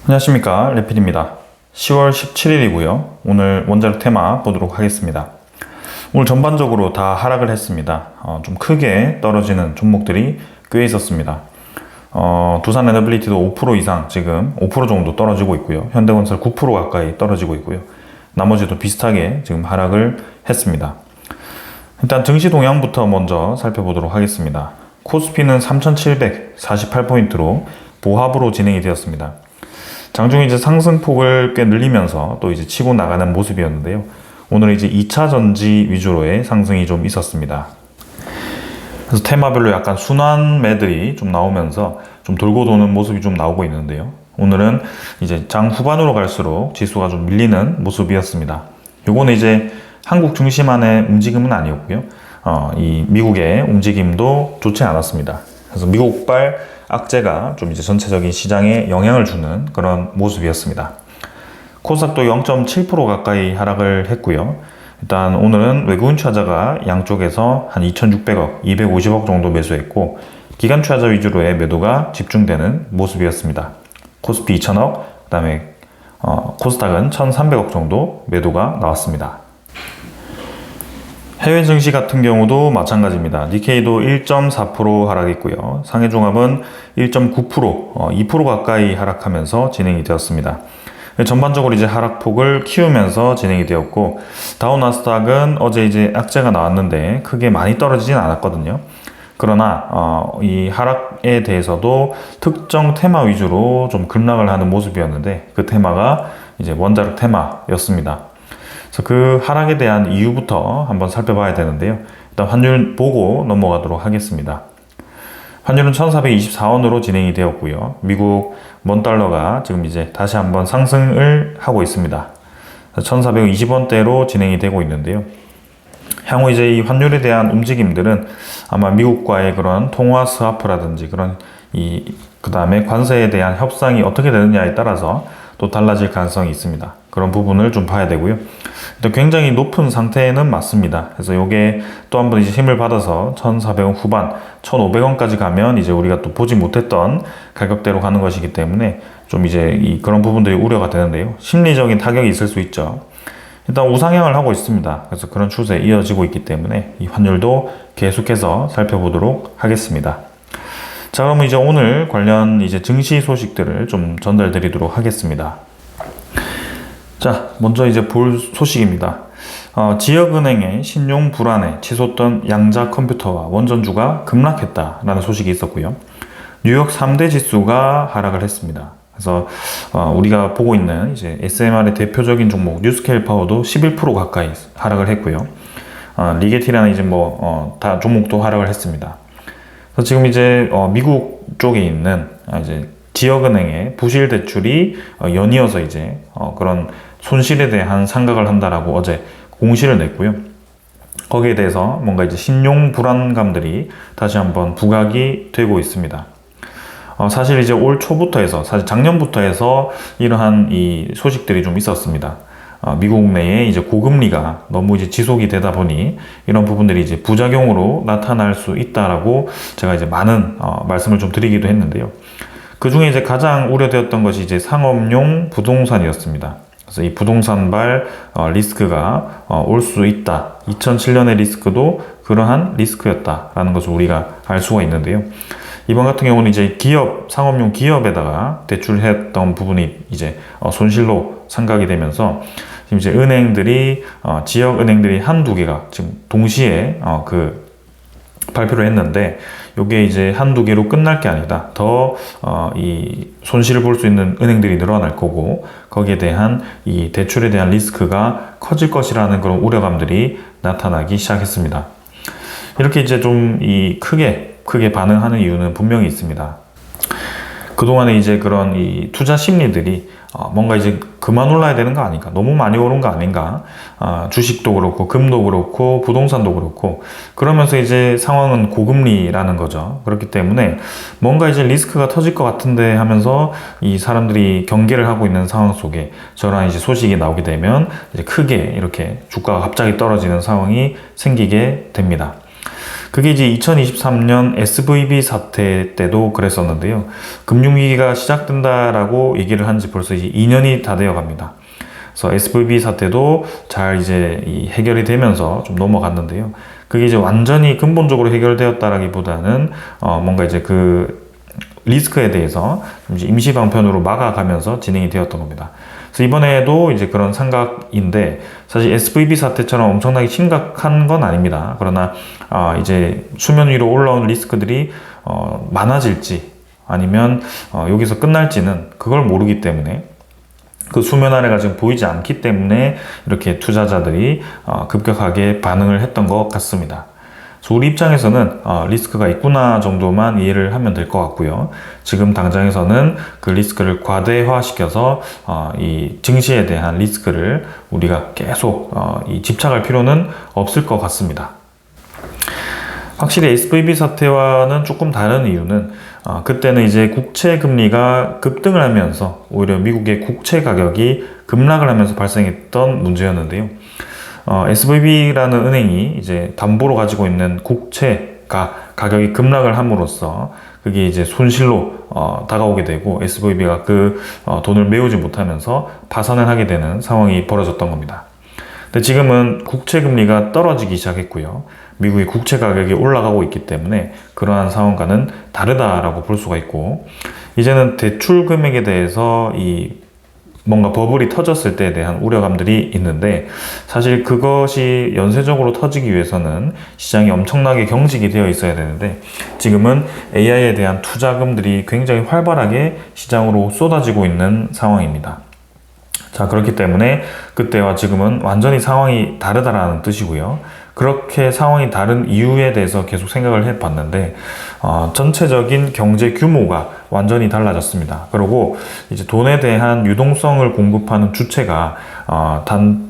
안녕하십니까, 레필입니다. 10월 17일이고요. 오늘 원자력 테마 보도록 하겠습니다. 오늘 전반적으로 다 하락을 했습니다. 좀 크게 떨어지는 종목들이 꽤 있었습니다. 두산 에너빌리티도 5% 이상, 지금 5% 정도 떨어지고 있고요. 현대건설 9% 가까이 떨어지고 있고요. 나머지도 비슷하게 지금 하락을 했습니다. 일단 증시 동향부터 먼저 살펴보도록 하겠습니다. 코스피는 3,748포인트로 보합으로 진행이 되었습니다. 장중에 이제 상승폭을 꽤 늘리면서 또 이제 치고 나가는 모습이었는데요. 오늘은 이제 2차 전지 위주로의 상승이 좀 있었습니다. 그래서 테마별로 약간 순환매들이 좀 나오면서 좀 돌고 도는 모습이 좀 나오고 있는데요. 오늘은 이제 장 후반으로 갈수록 지수가 좀 밀리는 모습이었습니다. 요거는 이제 한국 중심만의 움직임은 아니었고요. 이 미국의 움직임도 좋지 않았습니다. 그래서 미국발 악재가 좀 이제 전체적인 시장에 영향을 주는 그런 모습이었습니다. 코스닥도 0.7% 가까이 하락을 했고요. 일단 오늘은 외국인 투자자가 양쪽에서 한 2,600억, 250억 정도 매수했고 기관 투자자 위주로의 매도가 집중되는 모습이었습니다. 코스피 2,000억, 그 다음에 코스닥은 1,300억 정도 매도가 나왔습니다. 해외 증시 같은 경우도 마찬가지입니다. 니케이도 1.4% 하락했고요. 상해종합은 1.9%, 2% 가까이 하락하면서 진행이 되었습니다. 전반적으로 이제 하락폭을 키우면서 진행이 되었고, 다우나스닥은 어제 이제 악재가 나왔는데 크게 많이 떨어지진 않았거든요. 그러나 이 하락에 대해서도 특정 테마 위주로 좀 급락을 하는 모습이었는데 그 테마가 이제 원자력 테마였습니다. 그래서 그 하락에 대한 이유부터 한번 살펴봐야 되는데요. 일단 환율 보고 넘어가도록 하겠습니다. 환율은 1424원으로 진행이 되었고요. 미국 원달러가 지금 이제 다시 한번 상승을 하고 있습니다. 1420원대로 진행이 되고 있는데요. 향후 이제 이 환율에 대한 움직임들은 아마 미국과의 그런 통화 스와프라든지 그 다음에 관세에 대한 협상이 어떻게 되느냐에 따라서 또 달라질 가능성이 있습니다. 그런 부분을 좀 봐야 되고요. 굉장히 높은 상태는 맞습니다. 그래서 이게 또 한번 이제 힘을 받아서 1,400원 후반, 1,500원까지 가면 이제 우리가 또 보지 못했던 가격대로 가는 것이기 때문에 좀 이제 그런 부분들이 우려가 되는데요. 심리적인 타격이 있을 수 있죠. 일단 우상향을 하고 있습니다. 그래서 그런 추세에 이어지고 있기 때문에 이 환율도 계속해서 살펴보도록 하겠습니다. 자, 그러면 이제 오늘 관련 이제 증시 소식들을 좀 전달 드리도록 하겠습니다. 자, 먼저 이제 볼 소식입니다. 지역은행의 신용 불안에 치솟던 양자 컴퓨터와 원전주가 급락했다라는 소식이 있었고요. 뉴욕 3대 지수가 하락을 했습니다. 그래서 우리가 보고 있는 이제 SMR의 대표적인 종목 뉴스케일 파워도 11% 가까이 하락을 했고요. 리게티라는 이제 다 종목도 하락을 했습니다. 그래서 지금 이제 미국 쪽에 있는 이제 지역은행의 부실 대출이 연이어서 이제 그런 손실에 대한 상각을 한다라고 어제 공시를 냈고요. 거기에 대해서 뭔가 이제 신용 불안감들이 다시 한번 부각이 되고 있습니다. 사실 이제 올 초부터 해서, 사실 작년부터 해서 이러한 이 소식들이 좀 있었습니다. 미국 내에 이제 고금리가 너무 이제 지속이 되다 보니 이런 부분들이 이제 부작용으로 나타날 수 있다라고 제가 이제 많은 말씀을 좀 드리기도 했는데요. 그 중에 이제 가장 우려되었던 것이 이제 상업용 부동산이었습니다. 그래서 이 부동산발 리스크가 올 수 있다. 2007년의 리스크도 그러한 리스크였다라는 것을 우리가 알 수가 있는데요. 이번 같은 경우는 이제 상업용 기업에다가 대출했던 부분이 이제 손실로 상각이 되면서 지금 이제 은행들이, 지역 은행들이 한두 개가 지금 동시에 발표를 했는데, 요게 이제 한두 개로 끝날 게 아니다. 이 손실을 볼 수 있는 은행들이 늘어날 거고, 거기에 대한 이 대출에 대한 리스크가 커질 것이라는 그런 우려감들이 나타나기 시작했습니다. 이렇게 이제 좀 크게 반응하는 이유는 분명히 있습니다. 그동안에 이제 그런 이 투자 심리들이 뭔가 이제 그만 올라야 되는 거 아닌가, 너무 많이 오른 거 아닌가, 주식도 그렇고 금도 그렇고 부동산도 그렇고, 그러면서 이제 상황은 고금리라는 거죠. 그렇기 때문에 뭔가 이제 리스크가 터질 것 같은데 하면서 이 사람들이 경계를 하고 있는 상황 속에 저런 이제 소식이 나오게 되면 이제 크게 이렇게 주가가 갑자기 떨어지는 상황이 생기게 됩니다. 그게 이제 2023년 SVB 사태 때도 그랬었는데요. 금융위기가 시작된다라고 얘기를 한 지 벌써 이제 2년이 다 되어 갑니다. 그래서 SVB 사태도 잘 이제 해결이 되면서 좀 넘어갔는데요. 그게 이제 완전히 근본적으로 해결되었다라기보다는 뭔가 이제 그 리스크에 대해서 좀 이제 임시 방편으로 막아가면서 진행이 되었던 겁니다. 그래서 이번에도 이제 그런 생각인데, 사실 SVB 사태처럼 엄청나게 심각한 건 아닙니다. 그러나 이제 수면 위로 올라온 리스크들이 많아질지 아니면 여기서 끝날지는 그걸 모르기 때문에, 그 수면 아래가 지금 보이지 않기 때문에 이렇게 투자자들이 급격하게 반응을 했던 것 같습니다. 그래서 우리 입장에서는 리스크가 있구나 정도만 이해를 하면 될 것 같고요. 지금 당장에서는 그 리스크를 과대화시켜서 이 증시에 대한 리스크를 우리가 계속 집착할 필요는 없을 것 같습니다. 확실히 SVB 사태와는 조금 다른 이유는 그때는 이제 국채 금리가 급등을 하면서 오히려 미국의 국채 가격이 급락을 하면서 발생했던 문제였는데요. SVB라는 은행이 이제 담보로 가지고 있는 국채가 가격이 급락을 함으로써 그게 이제 손실로 다가오게 되고, SVB가 그 돈을 메우지 못하면서 파산을 하게 되는 상황이 벌어졌던 겁니다. 근데 지금은 국채 금리가 떨어지기 시작했고요. 미국의 국채 가격이 올라가고 있기 때문에 그러한 상황과는 다르다라고 볼 수가 있고, 이제는 대출 금액에 대해서 뭔가 버블이 터졌을 때에 대한 우려감들이 있는데, 사실 그것이 연쇄적으로 터지기 위해서는 시장이 엄청나게 경직이 되어 있어야 되는데, 지금은 AI에 대한 투자금들이 굉장히 활발하게 시장으로 쏟아지고 있는 상황입니다. 자, 그렇기 때문에 그때와 지금은 완전히 상황이 다르다라는 뜻이고요. 그렇게 상황이 다른 이유에 대해서 계속 생각을 해봤는데, 전체적인 경제 규모가 완전히 달라졌습니다. 그리고 이제 돈에 대한 유동성을 공급하는 주체가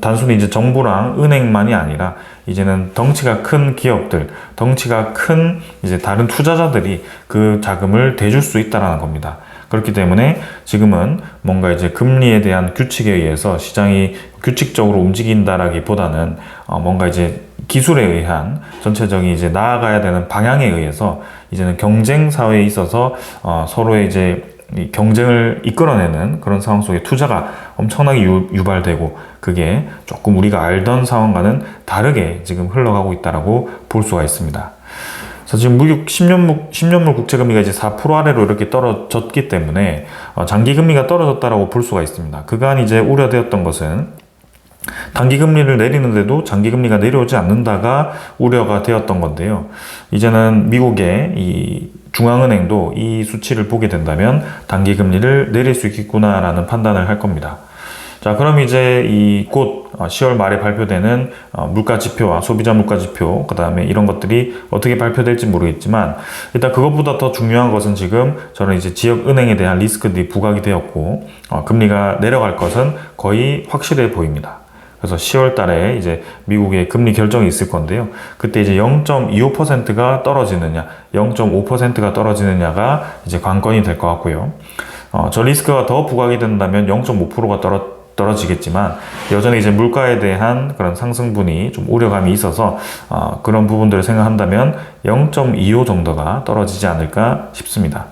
단순히 이제 정부랑 은행만이 아니라 이제는 덩치가 큰 기업들, 덩치가 큰 이제 다른 투자자들이 그 자금을 대줄 수 있다라는 겁니다. 그렇기 때문에 지금은 뭔가 이제 금리에 대한 규칙에 의해서 시장이 규칙적으로 움직인다라기보다는 뭔가 이제 기술에 의한 전체적인 이제 나아가야 되는 방향에 의해서 이제는 경쟁 사회에 있어서 서로의 이제 경쟁을 이끌어내는 그런 상황 속에 투자가 엄청나게 유발되고, 그게 조금 우리가 알던 상황과는 다르게 지금 흘러가고 있다라고 볼 수가 있습니다. 그래서 지금 미국 10년물 국채금리가 이제 4% 아래로 이렇게 떨어졌기 때문에 장기금리가 떨어졌다라고 볼 수가 있습니다. 그간 이제 우려되었던 것은 단기금리를 내리는데도 장기금리가 내려오지 않는다가 우려가 되었던 건데요. 이제는 미국의 이 중앙은행도 이 수치를 보게 된다면 단기금리를 내릴 수 있겠구나라는 판단을 할 겁니다. 자, 그럼 이제 곧 10월 말에 발표되는 물가 지표와 소비자 물가 지표, 그 다음에 이런 것들이 어떻게 발표될지 모르겠지만, 일단 그것보다 더 중요한 것은 지금 저는 이제 지역 은행에 대한 리스크들이 부각이 되었고, 금리가 내려갈 것은 거의 확실해 보입니다. 그래서 10월 달에 이제 미국의 금리 결정이 있을 건데요. 그때 이제 0.25%가 떨어지느냐, 0.5%가 떨어지느냐가 이제 관건이 될 것 같고요. 저 리스크가 더 부각이 된다면 0.5%가 떨어지겠지만, 여전히 이제 물가에 대한 그런 상승분이 좀 우려감이 있어서 그런 부분들을 생각한다면 0.25 정도가 떨어지지 않을까 싶습니다.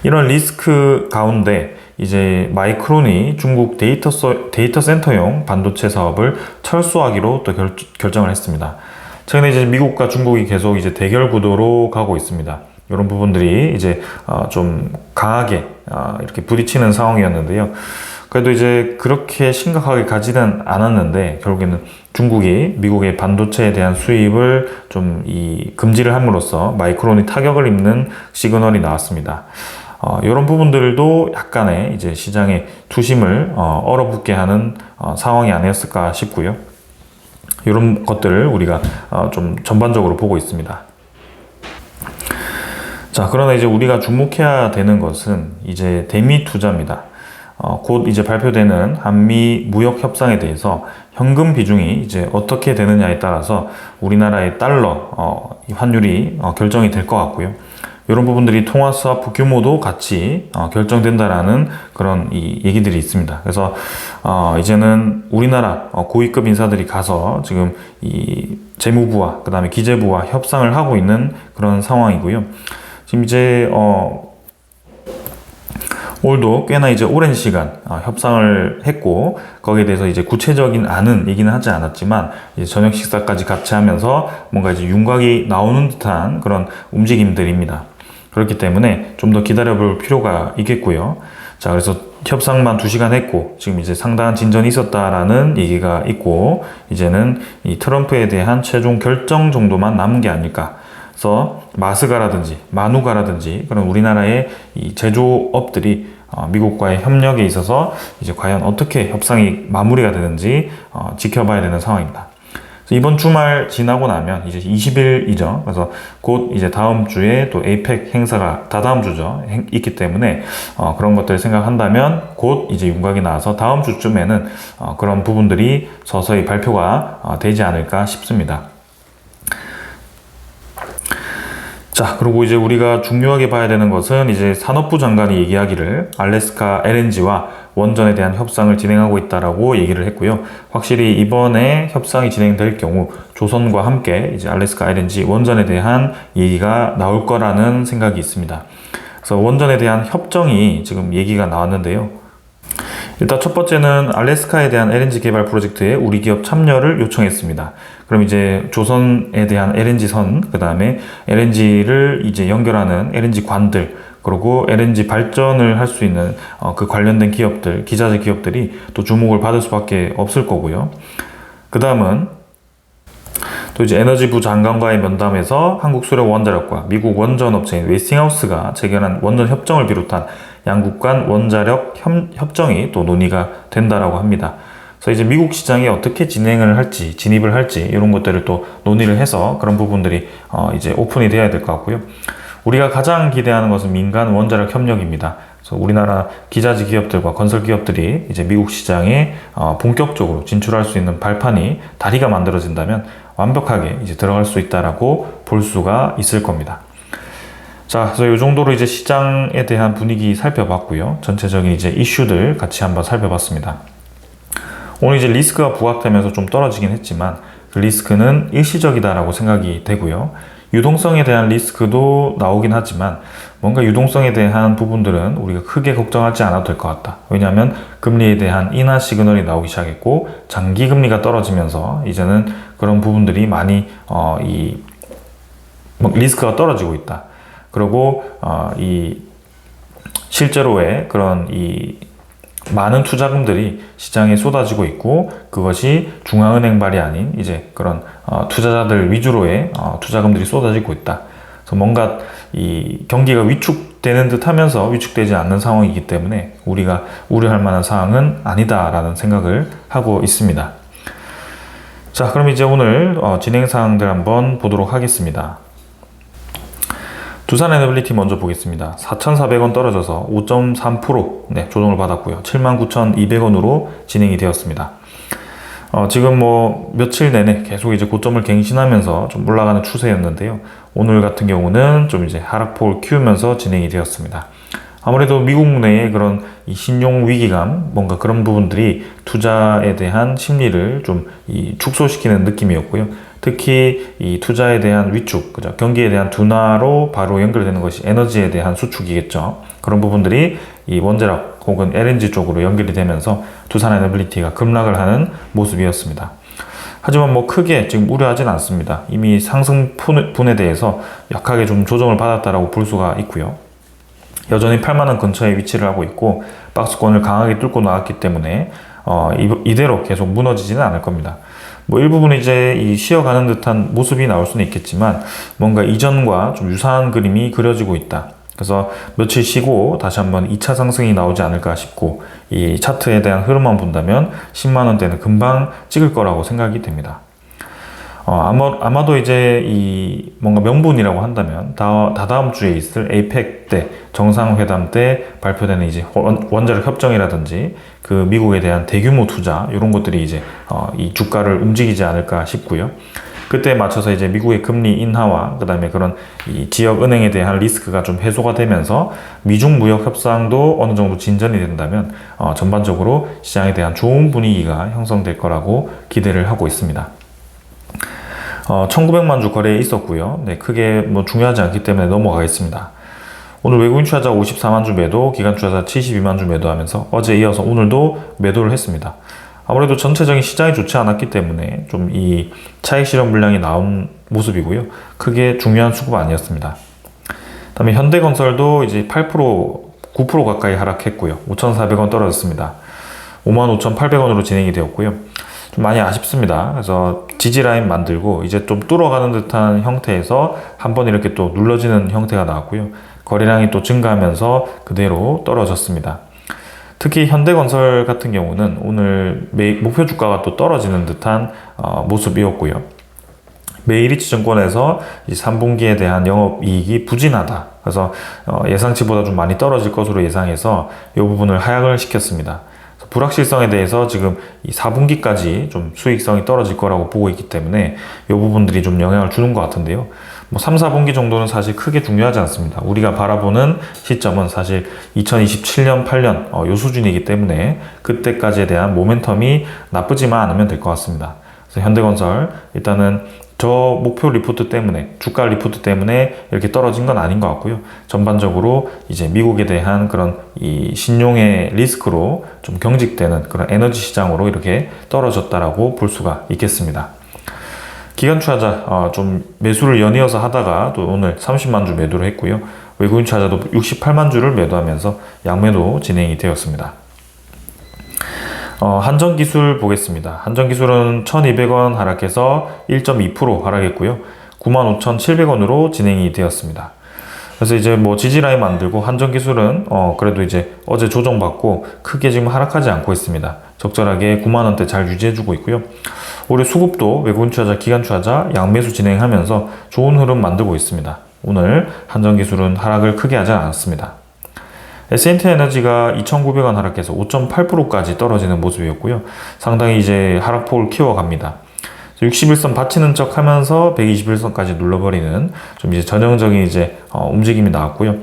이런 리스크 가운데 이제 마이크론이 중국 데이터 센터용 반도체 사업을 철수하기로 또 결정을 했습니다. 최근에 이제 미국과 중국이 계속 이제 대결 구도로 가고 있습니다. 이런 부분들이 이제 좀 강하게 이렇게 부딪히는 상황이었는데요. 그래도 이제 그렇게 심각하게 가지는 않았는데, 결국에는 중국이 미국의 반도체에 대한 수입을 좀 금지를 함으로써 마이크론이 타격을 입는 시그널이 나왔습니다. 이런 부분들도 약간의 이제 시장의 투심을 얼어붙게 하는 상황이 아니었을까 싶고요. 이런 것들을 우리가 좀 전반적으로 보고 있습니다. 자, 그러나 이제 우리가 주목해야 되는 것은 이제 대미 투자입니다. 곧 이제 발표되는 한미 무역 협상에 대해서 현금 비중이 이제 어떻게 되느냐에 따라서 우리나라의 달러 환율이 결정이 될 것 같고요. 이런 부분들이 통화 스와프 규모도 같이 결정된다라는 그런 이 얘기들이 있습니다. 그래서 이제는 우리나라 고위급 인사들이 가서 지금 이 재무부와 그다음에 기재부와 협상을 하고 있는 그런 상황이고요. 지금 이제 올도 꽤나 이제 오랜 시간 협상을 했고, 거기에 대해서 이제 구체적인 안은 얘기는 하지 않았지만 이제 저녁 식사까지 같이 하면서 뭔가 이제 윤곽이 나오는 듯한 그런 움직임들입니다. 그렇기 때문에 좀 더 기다려볼 필요가 있겠고요. 자, 그래서 협상만 2시간 했고 지금 이제 상당한 진전이 있었다라는 얘기가 있고, 이제는 이 트럼프에 대한 최종 결정 정도만 남은 게 아닐까. 그래서 마스가라든지 마누가라든지 그런 우리나라의 이 제조업들이 미국과의 협력에 있어서 이제 과연 어떻게 협상이 마무리가 되는지 지켜봐야 되는 상황입니다. 이번 주말 지나고 나면 이제 20일이죠. 그래서 곧 이제 다음 주에 또 에이펙 행사가 다다음 주죠. 있기 때문에 그런 것들을 생각한다면 곧 이제 윤곽이 나와서 다음 주쯤에는 그런 부분들이 서서히 발표가 되지 않을까 싶습니다. 자, 그리고 이제 우리가 중요하게 봐야 되는 것은 이제 산업부 장관이 얘기하기를 알래스카 LNG와 원전에 대한 협상을 진행하고 있다라고 얘기를 했고요. 확실히 이번에 협상이 진행될 경우 조선과 함께 이제 알래스카 LNG 원전에 대한 얘기가 나올 거라는 생각이 있습니다. 그래서 원전에 대한 협정이 지금 얘기가 나왔는데요. 일단 첫 번째는 알래스카에 대한 LNG 개발 프로젝트에 우리 기업 참여를 요청했습니다. 그럼 이제 조선에 대한 LNG 선, 그 다음에 LNG를 이제 연결하는 LNG 관들, 그리고 LNG 발전을 할 수 있는 그 관련된 기업들, 기자재 기업들이 또 주목을 받을 수밖에 없을 거고요. 그 다음은 또 이제 에너지부 장관과의 면담에서 한국수력원자력과 미국 원전업체인 웨스팅하우스가 체결한 원전 협정을 비롯한 양국 간 원자력 협정이 또 논의가 된다라고 합니다. 그래서 이제 미국 시장에 어떻게 진행을 할지, 진입을 할지 이런 것들을 또 논의를 해서 그런 부분들이 이제 오픈이 돼야 될 것 같고요. 우리가 가장 기대하는 것은 민간 원자력 협력입니다. 그래서 우리나라 기자재 기업들과 건설 기업들이 이제 미국 시장에 본격적으로 진출할 수 있는 발판이, 다리가 만들어진다면 완벽하게 이제 들어갈 수 있다라고 볼 수가 있을 겁니다. 자, 그래서 이 정도로 이제 시장에 대한 분위기 살펴봤고요. 전체적인 이제 이슈들 같이 한번 살펴봤습니다. 오늘 이제 리스크가 부각되면서 좀 떨어지긴 했지만 그 리스크는 일시적이다라고 생각이 되고요. 유동성에 대한 리스크도 나오긴 하지만 뭔가 유동성에 대한 부분들은 우리가 크게 걱정하지 않아도 될 것 같다. 왜냐하면 금리에 대한 인하 시그널이 나오기 시작했고 장기 금리가 떨어지면서 이제는 그런 부분들이 많이 리스크가 떨어지고 있다. 그리고 이 실제로의 그런 이 많은 투자금들이 시장에 쏟아지고 있고, 그것이 중앙은행발이 아닌 이제 그런 투자자들 위주로의 투자금들이 쏟아지고 있다. 그래서 뭔가 이 경기가 위축되는 듯 하면서 위축되지 않는 상황이기 때문에 우리가 우려할 만한 사항은 아니다라는 생각을 하고 있습니다. 자, 그럼 이제 오늘 진행 사항들 한번 보도록 하겠습니다. 두산 에너빌리티 먼저 보겠습니다. 4,400원 떨어져서 5.3% 조정을 받았고요. 79,200원으로 진행이 되었습니다. 지금 뭐 며칠 내내 계속 이제 고점을 갱신하면서 좀 올라가는 추세였는데요. 오늘 같은 경우는 좀 이제 하락폭을 키우면서 진행이 되었습니다. 아무래도 미국 내의 그런 이 신용 위기감, 뭔가 그런 부분들이 투자에 대한 심리를 좀 축소시키는 느낌이었고요. 특히 이 투자에 대한 위축, 그죠? 경기에 대한 둔화로 바로 연결되는 것이 에너지에 대한 수축이겠죠. 그런 부분들이 이 원자력 혹은 LNG 쪽으로 연결이 되면서 두산 에너빌리티가 급락을 하는 모습이었습니다. 하지만 뭐 크게 지금 우려하지는 않습니다. 이미 상승분에 대해서 약하게 좀 조정을 받았다라고 볼 수가 있고요. 여전히 8만원 근처에 위치를 하고 있고 박스권을 강하게 뚫고 나왔기 때문에 이대로 계속 무너지지는 않을 겁니다. 뭐 일부분 이제 쉬어가는 듯한 모습이 나올 수는 있겠지만 뭔가 이전과 좀 유사한 그림이 그려지고 있다. 그래서 며칠 쉬고 다시 한번 2차 상승이 나오지 않을까 싶고, 이 차트에 대한 흐름만 본다면 10만원대는 금방 찍을 거라고 생각이 됩니다. 아마도 이제 이 뭔가 명분이라고 한다면 다다음 주에 있을 에이펙 때, 정상회담 때 발표되는 이제 원자력 협정이라든지 그 미국에 대한 대규모 투자, 이런 것들이 이제 이 주가를 움직이지 않을까 싶고요. 그때에 맞춰서 이제 미국의 금리 인하와 그다음에 그런 이 지역 은행에 대한 리스크가 좀 해소가 되면서 미중 무역 협상도 어느 정도 진전이 된다면 전반적으로 시장에 대한 좋은 분위기가 형성될 거라고 기대를 하고 있습니다. 1900만 주 거래에 있었고요. 네, 크게 뭐 중요하지 않기 때문에 넘어가겠습니다. 오늘 외국인 투자자 54만 주 매도, 기관 투자자 72만 주 매도하면서 어제 이어서 오늘도 매도를 했습니다. 아무래도 전체적인 시장이 좋지 않았기 때문에 좀 이 차익 실현 물량이 나온 모습이고요. 크게 중요한 수급 아니었습니다. 그다음에 현대건설도 이제 8%, 9% 가까이 하락했고요. 5,400원 떨어졌습니다. 55,800원으로 진행이 되었고요. 좀 많이 아쉽습니다. 그래서 지지 라인 만들고 이제 좀 뚫어가는 듯한 형태에서 한번 이렇게 또 눌러지는 형태가 나왔고요. 거래량이 또 증가하면서 그대로 떨어졌습니다. 특히 현대건설 같은 경우는 오늘 목표 주가가 또 떨어지는 듯한 모습이었고요. 메이리츠증권에서 3분기에 대한 영업이익이 부진하다. 그래서 예상치보다 좀 많이 떨어질 것으로 예상해서 이 부분을 하락을 시켰습니다. 불확실성에 대해서 지금 이 4분기까지 좀 수익성이 떨어질 거라고 보고 있기 때문에 이 부분들이 좀 영향을 주는 것 같은데요. 뭐 3, 4분기 정도는 사실 크게 중요하지 않습니다. 우리가 바라보는 시점은 사실 2027년, 8년 요 수준이기 때문에 그때까지에 대한 모멘텀이 나쁘지만 않으면 될 것 같습니다. 그래서 현대건설 일단은 저 목표 리포트 때문에, 주가 리포트 때문에 이렇게 떨어진 건 아닌 것 같고요. 전반적으로 이제 미국에 대한 그런 이 신용의 리스크로 좀 경직되는 그런 에너지 시장으로 이렇게 떨어졌다라고 볼 수가 있겠습니다. 기관 투자자 좀 매수를 연이어서 하다가 또 오늘 30만 주 매도를 했고요. 외국인 투자자도 68만 주를 매도하면서 양매도 진행이 되었습니다. 한전기술 보겠습니다. 한전기술은 1200원 하락해서 1.2% 하락했고요. 95,700원으로 진행이 되었습니다. 그래서 이제 뭐 지지라인 만들고 한전기술은 그래도 이제 어제 조정받고 크게 지금 하락하지 않고 있습니다. 적절하게 9만원대 잘 유지해주고 있고요. 올해 수급도 외국인 투자자, 기관 투자자 양매수 진행하면서 좋은 흐름 만들고 있습니다. 오늘 한전기술은 하락을 크게 하지 않았습니다. S&T에너지가 2,900원 하락해서 5.8%까지 떨어지는 모습이었고요. 상당히 이제 하락폭을 키워갑니다. 61선 받치는 척 하면서 121선까지 눌러버리는 좀 이제 전형적인 이제 움직임이 나왔고요.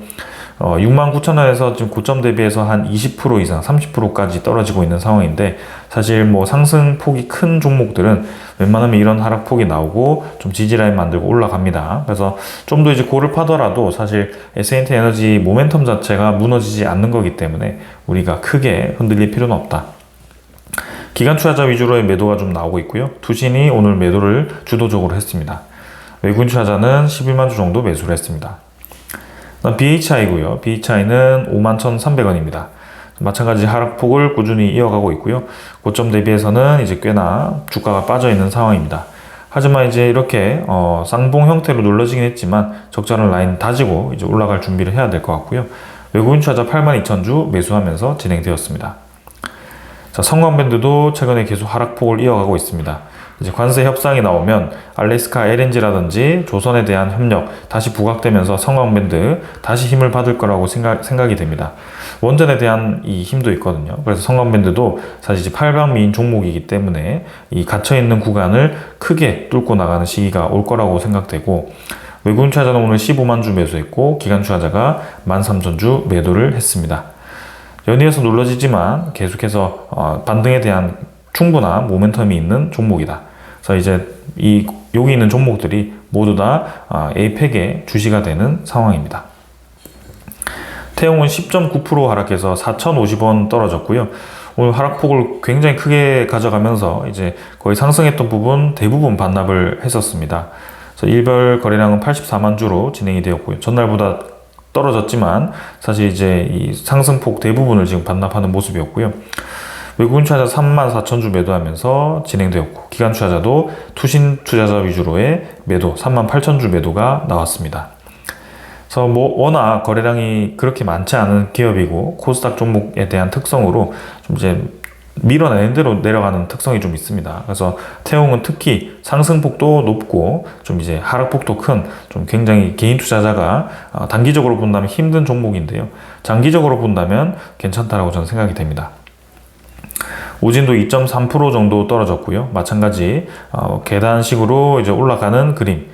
69,000원에서 지금 고점 대비해서 한 20% 이상, 30%까지 떨어지고 있는 상황인데 사실 뭐 상승폭이 큰 종목들은 웬만하면 이런 하락폭이 나오고 좀 지지라인 만들고 올라갑니다. 그래서 좀 더 이제 고를 파더라도 사실 S&T 에너지 모멘텀 자체가 무너지지 않는 거기 때문에 우리가 크게 흔들릴 필요는 없다. 기관 투자자 위주로의 매도가 좀 나오고 있고요. 투신이 오늘 매도를 주도적으로 했습니다. 외국인 투자자는 11만 주 정도 매수를 했습니다. BHI고요. BHI는 51,300원입니다. 마찬가지 하락폭을 꾸준히 이어가고 있고요. 고점 대비해서는 이제 꽤나 주가가 빠져 있는 상황입니다. 하지만 이제 이렇게 쌍봉 형태로 눌러지긴 했지만 적절한 라인 다지고 이제 올라갈 준비를 해야 될 것 같고요. 외국인 투자자 82,000주 매수하면서 진행되었습니다. 자, 성광밴드도 최근에 계속 하락폭을 이어가고 있습니다. 이제 관세 협상이 나오면 알래스카 LNG라든지 조선에 대한 협력 다시 부각되면서 성광밴드 다시 힘을 받을 거라고 생각이 됩니다. 원전에 대한 이 힘도 있거든요. 그래서 성광밴드도 사실 이제 팔방미인 종목이기 때문에 이 갇혀있는 구간을 크게 뚫고 나가는 시기가 올 거라고 생각되고 외국인 투자자는 오늘 15만 주 매수했고 기관 투자자가 13,000주 매도를 했습니다. 연이어서 눌러지지만 계속해서 반등에 대한 충분한 모멘텀이 있는 종목이다. 그래서 이제 여기 있는 종목들이 모두 다 에이펙의 주시가 되는 상황입니다. 태용은 10.9% 하락해서 4,050원 떨어졌고요. 오늘 하락폭을 굉장히 크게 가져가면서 이제 거의 상승했던 부분 대부분 반납을 했었습니다. 그래서 일별 거래량은 84만 주로 진행이 되었고요. 전날보다 떨어졌지만 사실 이제 이 상승폭 대부분을 지금 반납하는 모습이었고요. 외국인 투자자 34,000주 매도하면서 진행되었고 기관 투자자도 투신 투자자 위주로의 매도 38,000주 매도가 나왔습니다. 그래서 뭐 워낙 거래량이 그렇게 많지 않은 기업이고 코스닥 종목에 대한 특성으로 좀 이제 밀어내는 대로 내려가는 특성이 좀 있습니다. 그래서 태용은 특히 상승폭도 높고 좀 이제 하락폭도 큰 좀 굉장히 개인 투자자가 단기적으로 본다면 힘든 종목인데요. 장기적으로 본다면 괜찮다라고 저는 생각이 됩니다. 우진도 2.3% 정도 떨어졌고요. 마찬가지 계단식으로 이제 올라가는 그림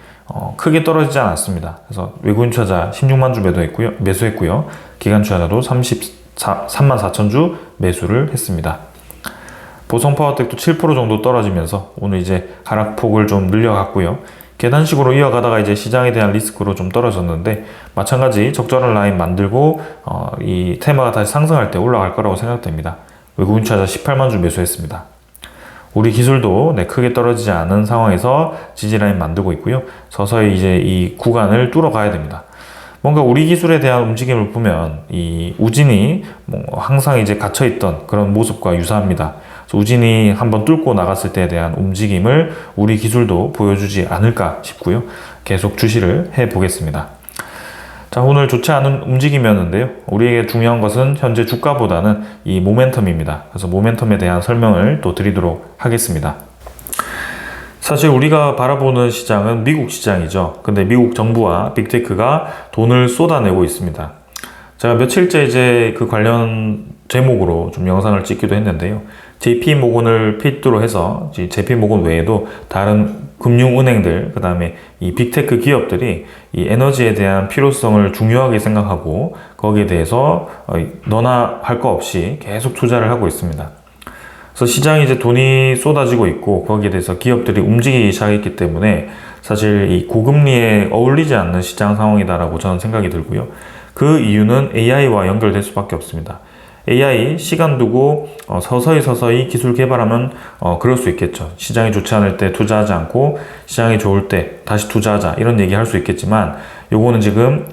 크게 떨어지지 않았습니다. 그래서 외국인 투자자 16만 주 매수했고요. 기관 투자자도 3만 4천 주 매수를 했습니다. 보성파워텍도 7% 정도 떨어지면서 오늘 이제 하락폭을 좀 늘려갔고요. 계단식으로 이어가다가 이제 시장에 대한 리스크로 좀 떨어졌는데 마찬가지 적절한 라인 만들고 이 테마가 다시 상승할 때 올라갈 거라고 생각됩니다. 외국인 투자자 18만 주 매수했습니다. 우리 기술도 크게 떨어지지 않은 상황에서 지지라인 만들고 있고요. 서서히 이제 이 구간을 뚫어가야 됩니다. 뭔가 우리 기술에 대한 움직임을 보면 이 우진이 항상 이제 갇혀있던 그런 모습과 유사합니다. 우진이 한번 뚫고 나갔을 때에 대한 움직임을 우리 기술도 보여주지 않을까 싶고요. 계속 주시를 해보겠습니다. 자, 오늘 좋지 않은 움직임이었는데요. 우리에게 중요한 것은 현재 주가보다는 이 모멘텀입니다. 그래서 모멘텀에 대한 설명을 또 드리도록 하겠습니다. 사실 우리가 바라보는 시장은 미국 시장이죠. 근데 미국 정부와 빅테크가 돈을 쏟아내고 있습니다. 제가 며칠째 이제 그 관련 제목으로 좀 영상을 찍기도 했는데요. JP모건을 필두로 해서 JP모건 외에도 다른 금융은행들, 그 다음에 이 빅테크 기업들이 이 에너지에 대한 필요성을 중요하게 생각하고 거기에 대해서 너나 할 거 없이 계속 투자를 하고 있습니다. 그래서 시장에 이제 돈이 쏟아지고 있고 거기에 대해서 기업들이 움직이기 시작했기 때문에 사실 이 고금리에 어울리지 않는 시장 상황이다라고 저는 생각이 들고요. 그 이유는 AI와 연결될 수밖에 없습니다. AI 시간 두고 서서히 기술 개발하면 그럴 수 있겠죠. 시장이 좋지 않을 때 투자하지 않고 시장이 좋을 때 다시 투자하자 이런 얘기 할 수 있겠지만 요거는 지금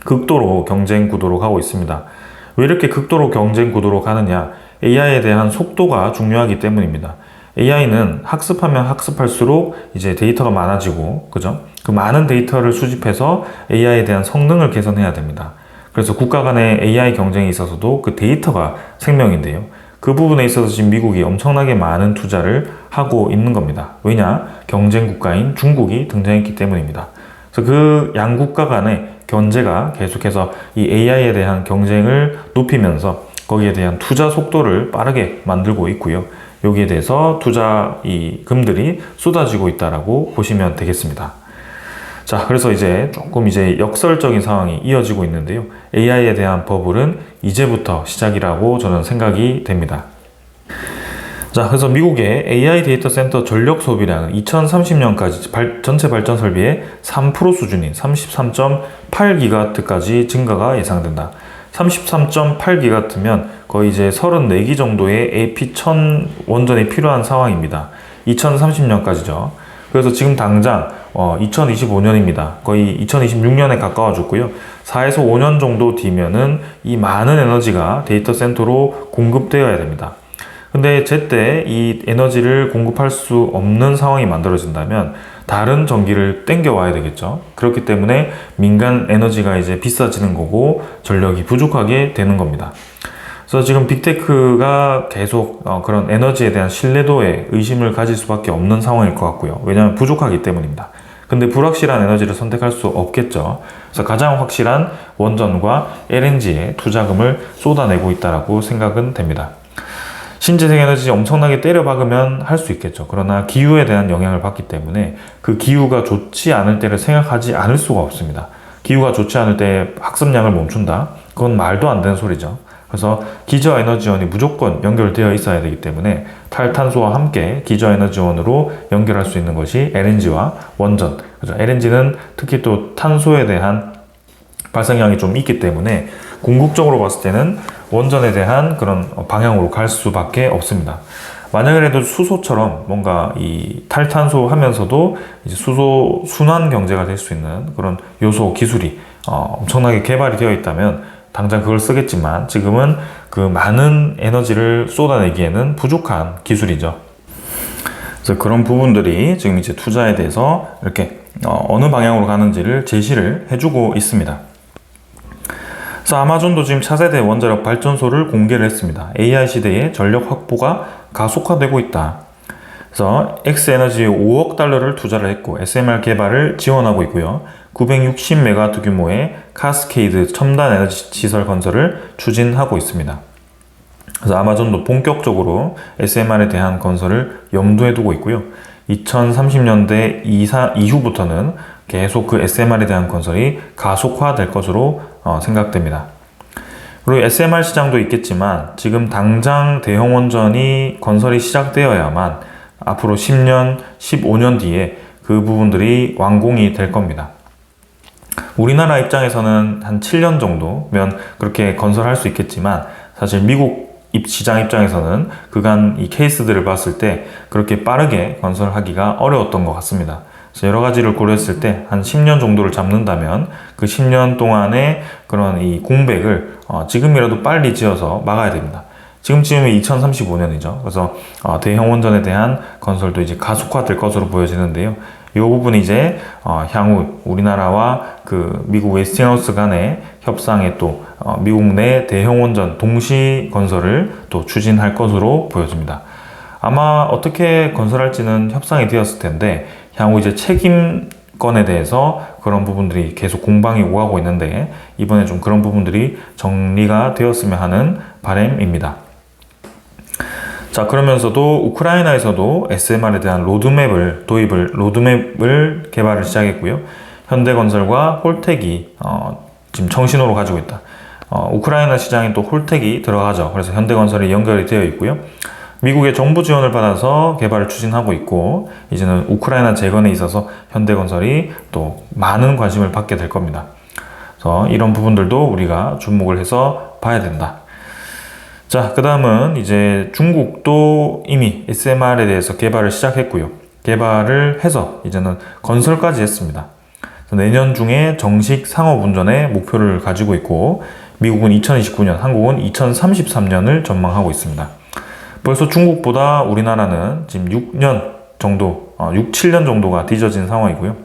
극도로 경쟁 구도로 가고 있습니다. 왜 이렇게 극도로 경쟁 구도로 가느냐? AI에 대한 속도가 중요하기 때문입니다. AI는 학습하면 학습할수록 이제 데이터가 많아지고, 그죠? 그 많은 데이터를 수집해서 AI에 대한 성능을 개선해야 됩니다. 그래서 국가 간의 AI 경쟁에 있어서도 그 데이터가 생명인데요. 그 부분에 있어서 지금 미국이 엄청나게 많은 투자를 하고 있는 겁니다. 왜냐? 경쟁 국가인 중국이 등장했기 때문입니다. 그래서 그 양국가 간의 견제가 계속해서 이 AI에 대한 경쟁을 높이면서 거기에 대한 투자 속도를 빠르게 만들고 있고요. 여기에 대해서 투자 이 금들이 쏟아지고 있다라고 보시면 되겠습니다. 자, 그래서 이제 조금 이제 역설적인 상황이 이어지고 있는데요. AI에 대한 버블은 이제부터 시작이라고 저는 생각이 됩니다. 자, 그래서 미국의 AI 데이터 센터 전력 소비량은 2030년까지 전체 발전 설비의 3% 수준인 33.8기가와트까지 증가가 예상된다. 33.8기가와트면 거의 이제 34기 정도의 AP1000 원전이 필요한 상황입니다. 2030년까지죠. 그래서 지금 당장 2025년입니다. 거의 2026년에 가까워졌고요. 4에서 5년 정도 뒤면은 이 많은 에너지가 데이터 센터로 공급되어야 됩니다. 근데 제때 이 에너지를 공급할 수 없는 상황이 만들어진다면 다른 전기를 땡겨와야 되겠죠. 그렇기 때문에 민간 에너지가 이제 비싸지는 거고 전력이 부족하게 되는 겁니다. 그래서 지금 빅테크가 계속 그런 에너지에 대한 신뢰도에 의심을 가질 수밖에 없는 상황일 것 같고요. 왜냐하면 부족하기 때문입니다. 근데 불확실한 에너지를 선택할 수 없겠죠. 그래서 가장 확실한 원전과 LNG에 투자금을 쏟아내고 있다고 생각은 됩니다. 신재생에너지 엄청나게 때려박으면 할 수 있겠죠. 그러나 기후에 대한 영향을 받기 때문에 그 기후가 좋지 않을 때를 생각하지 않을 수가 없습니다. 기후가 좋지 않을 때 학습량을 멈춘다? 그건 말도 안 되는 소리죠. 그래서 기저에너지원이 무조건 연결되어 있어야 되기 때문에 탈탄소와 함께 기저에너지원으로 연결할 수 있는 것이 LNG와 원전. 그죠? LNG는 특히 또 탄소에 대한 발생량이 좀 있기 때문에 궁극적으로 봤을 때는 원전에 대한 그런 방향으로 갈 수밖에 없습니다. 만약이라도 수소처럼 뭔가 이 탈탄소 하면서도 이제 수소 순환 경제가 될 수 있는 그런 요소 기술이 엄청나게 개발이 되어 있다면 당장 그걸 쓰겠지만 지금은 그 많은 에너지를 쏟아내기에는 부족한 기술이죠. 그래서 그런 부분들이 지금 이제 투자에 대해서 이렇게 어느 방향으로 가는지를 제시를 해주고 있습니다. 그래서 아마존도 지금 차세대 원자력 발전소를 공개를 했습니다. AI 시대의 전력 확보가 가속화되고 있다. 그래서 X에너지에 5억 달러를 투자를 했고 SMR 개발을 지원하고 있고요. 960메가와트 규모의 카스케이드 첨단 에너지 시설 건설을 추진하고 있습니다. 그래서 아마존도 본격적으로 SMR에 대한 건설을 염두에 두고 있고요. 2030년대 이후부터는 계속 그 SMR에 대한 건설이 가속화될 것으로 생각됩니다. 그리고 SMR 시장도 있겠지만 지금 당장 대형 원전이 건설이 시작되어야만 앞으로 10년, 15년 뒤에 그 부분들이 완공이 될 겁니다. 우리나라 입장에서는 한 7년 정도면 그렇게 건설할 수 있겠지만 사실 미국 시장 입장에서는 그간 이 케이스들을 봤을 때 그렇게 빠르게 건설하기가 어려웠던 것 같습니다. 그래서 여러 가지를 고려했을 때 한 10년 정도를 잡는다면 그 10년 동안의 그런 이 공백을 지금이라도 빨리 지어서 막아야 됩니다. 지금쯤이 2035년이죠. 그래서 대형 원전에 대한 건설도 이제 가속화될 것으로 보여지는데요. 이 부분이 이제 향후 우리나라와 그 미국 웨스팅하우스 간의 협상에 또 미국 내 대형 원전 동시 건설을 또 추진할 것으로 보여집니다. 아마 어떻게 건설할지는 협상이 되었을 텐데 향후 이제 책임권에 대해서 그런 부분들이 계속 공방이 오가고 있는데 이번에 좀 그런 부분들이 정리가 되었으면 하는 바람입니다. 자, 그러면서도 우크라이나에서도 SMR에 대한 로드맵을 개발을 시작했고요. 현대건설과 홀텍이 지금 청신호로 가지고 있다. 우크라이나 시장에 또 홀텍이 들어가죠. 그래서 현대건설이 연결이 되어 있고요. 미국의 정부 지원을 받아서 개발을 추진하고 있고 이제는 우크라이나 재건에 있어서 현대건설이 또 많은 관심을 받게 될 겁니다. 그래서 이런 부분들도 우리가 주목을 해서 봐야 된다. 자, 그 다음은 이제 중국도 이미 SMR에 대해서 개발을 시작했고요. 개발을 해서 이제는 건설까지 했습니다. 내년 중에 정식 상업운전의 목표를 가지고 있고 미국은 2029년, 한국은 2033년을 전망하고 있습니다. 벌써 중국보다 우리나라는 지금 6년 정도, 7년 정도가 뒤져진 상황이고요.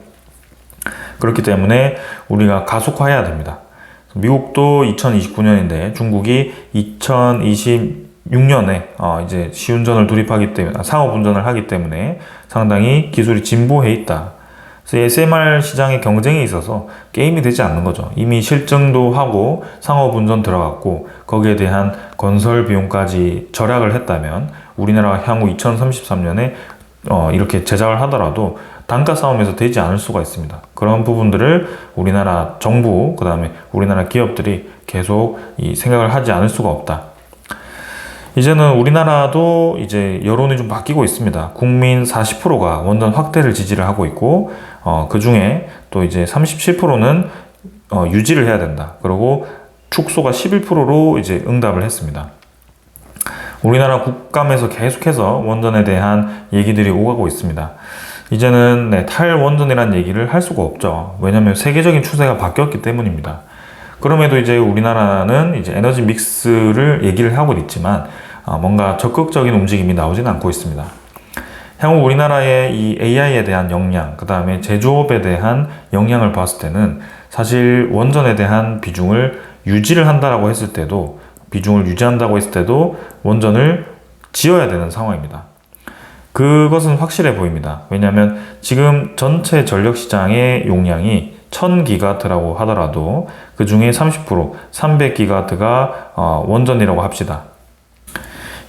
그렇기 때문에 우리가 가속화해야 됩니다. 미국도 2029년인데 중국이 2026년에 이제 시운전을 도입하기 때문에 상업운전을 하기 때문에 상당히 기술이 진보해 있다. 그래서 SMR 시장의 경쟁에 있어서 게임이 되지 않는 거죠. 이미 실증도 하고 상업운전 들어갔고 거기에 대한 건설 비용까지 절약을 했다면 우리나라가 향후 2033년에 이렇게 제작을 하더라도 단가 싸움에서 되지 않을 수가 있습니다. 그런 부분들을 우리나라 정부, 그 다음에 우리나라 기업들이 계속 이 생각을 하지 않을 수가 없다. 이제는 우리나라도 이제 여론이 좀 바뀌고 있습니다. 국민 40%가 원전 확대를 지지를 하고 있고, 그 중에 또 이제 37%는 유지를 해야 된다. 그리고 축소가 11%로 이제 응답을 했습니다. 우리나라 국감에서 계속해서 원전에 대한 얘기들이 오가고 있습니다. 이제는 탈원전이라는 얘기를 할 수가 없죠. 왜냐하면 세계적인 추세가 바뀌었기 때문입니다. 그럼에도 이제 우리나라는 이제 에너지 믹스를 얘기를 하고 있지만 뭔가 적극적인 움직임이 나오지는 않고 있습니다. 향후 우리나라의 이 AI에 대한 역량, 그 다음에 제조업에 대한 역량을 봤을 때는 사실 원전에 대한 비중을 유지한다고 했을 때도 원전을 지어야 되는 상황입니다. 그것은 확실해 보입니다. 왜냐하면 지금 전체 전력 시장의 용량이 1000기가와트라고 하더라도 그 중에 30%, 300기가와트가 원전이라고 합시다.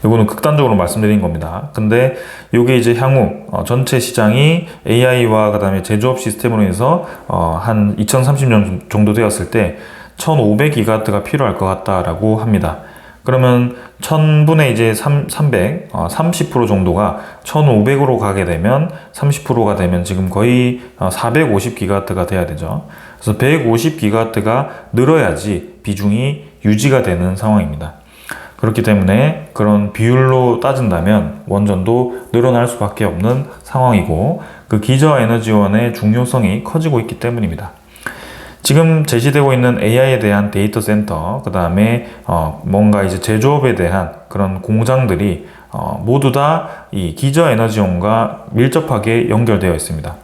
이거는 극단적으로 말씀드린 겁니다. 근데 이게 이제 향후 전체 시장이 AI와 그 다음에 제조업 시스템으로 인해서 한 2030년 정도 되었을 때 1500기가와트가 필요할 것 같다라고 합니다. 그러면 1000분의 이제 300, 30% 정도가 1500으로 가게 되면 30%가 되면 지금 거의 450기가와트가 돼야 되죠. 그래서 150기가와트가 늘어야지 비중이 유지가 되는 상황입니다. 그렇기 때문에 그런 비율로 따진다면 원전도 늘어날 수밖에 없는 상황이고 그 기저에너지원의 중요성이 커지고 있기 때문입니다. 지금 제시되고 있는 AI에 대한 데이터 센터, 그 다음에 뭔가 이제 제조업에 대한 그런 공장들이 모두 다 이 기저에너지원과 밀접하게 연결되어 있습니다.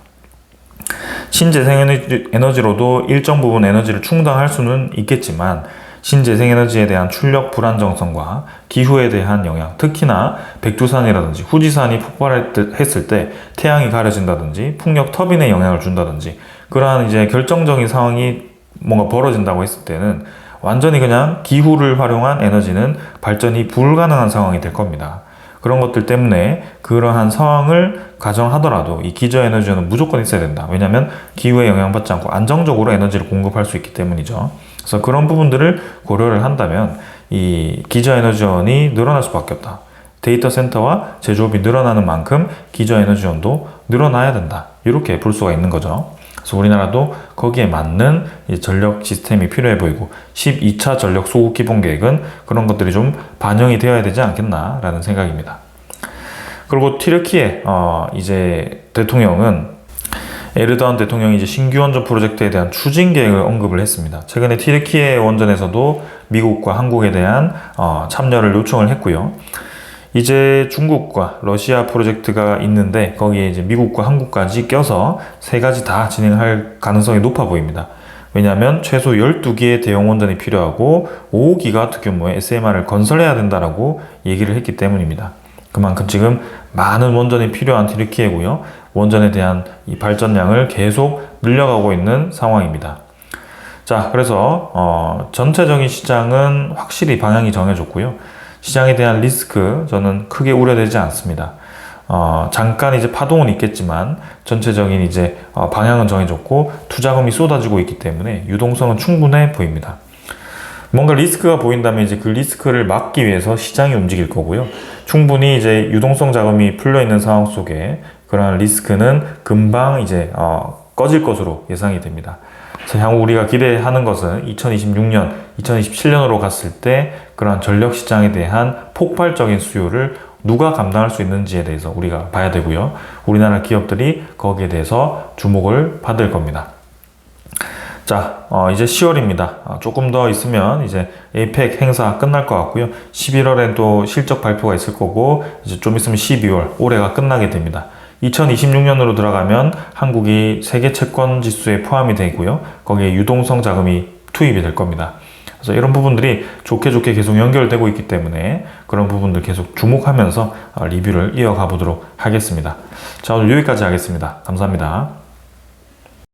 신재생에너지로도 일정 부분 에너지를 충당할 수는 있겠지만 신재생에너지에 대한 출력 불안정성과 기후에 대한 영향, 특히나 백두산이라든지 후지산이 폭발했을 때 태양이 가려진다든지 풍력 터빈에 영향을 준다든지 그러한 이제 결정적인 상황이 뭔가 벌어진다고 했을 때는 완전히 그냥 기후를 활용한 에너지는 발전이 불가능한 상황이 될 겁니다. 그런 것들 때문에 그러한 상황을 가정하더라도 이 기저에너지원은 무조건 있어야 된다. 왜냐하면 기후에 영향받지 않고 안정적으로 에너지를 공급할 수 있기 때문이죠. 그래서 그런 부분들을 고려를 한다면 이 기저에너지원이 늘어날 수밖에 없다. 데이터 센터와 제조업이 늘어나는 만큼 기저에너지원도 늘어나야 된다. 이렇게 볼 수가 있는 거죠. 그래서 우리나라도 거기에 맞는 전력 시스템이 필요해 보이고 12차 전력 소국 기본 계획은 그런 것들이 좀 반영이 되어야 되지 않겠나라는 생각입니다. 그리고 튀르키예 이제 대통령은 에르도안 대통령이 이제 신규 원전 프로젝트에 대한 추진 계획을 언급을 했습니다. 최근에 튀르키예 원전에서도 미국과 한국에 대한 참여를 요청을 했고요. 이제 중국과 러시아 프로젝트가 있는데 거기에 이제 미국과 한국까지 껴서 세 가지 다 진행할 가능성이 높아 보입니다. 왜냐하면 최소 12개의 대형 원전이 필요하고 5기가와트 규모의 SMR을 건설해야 된다라고 얘기를 했기 때문입니다. 그만큼 지금 많은 원전이 필요한 튀르키예고요. 원전에 대한 이 발전량을 계속 늘려가고 있는 상황입니다. 자, 그래서 전체적인 시장은 확실히 방향이 정해졌고요. 시장에 대한 리스크 저는 크게 우려되지 않습니다. 잠깐 이제 파동은 있겠지만 전체적인 이제 방향은 정해졌고 투자금이 쏟아지고 있기 때문에 유동성은 충분해 보입니다. 뭔가 리스크가 보인다면 이제 그 리스크를 막기 위해서 시장이 움직일 거고요. 충분히 이제 유동성 자금이 풀려 있는 상황 속에 그러한 리스크는 금방 이제 꺼질 것으로 예상이 됩니다. 향후 우리가 기대하는 것은 2026년, 2027년으로 갔을 때 그러한 전력 시장에 대한 폭발적인 수요를 누가 감당할 수 있는지에 대해서 우리가 봐야 되고요. 우리나라 기업들이 거기에 대해서 주목을 받을 겁니다. 자, 이제 10월입니다. 조금 더 있으면 이제 에이펙 행사 끝날 것 같고요. 11월엔 또 실적 발표가 있을 거고, 이제 좀 있으면 12월, 올해가 끝나게 됩니다. 2026년으로 들어가면 한국이 세계 채권 지수에 포함이 되고요. 거기에 유동성 자금이 투입이 될 겁니다. 그래서 이런 부분들이 좋게 계속 연결되고 있기 때문에 그런 부분들 계속 주목하면서 리뷰를 이어가 보도록 하겠습니다. 자, 오늘 여기까지 하겠습니다. 감사합니다.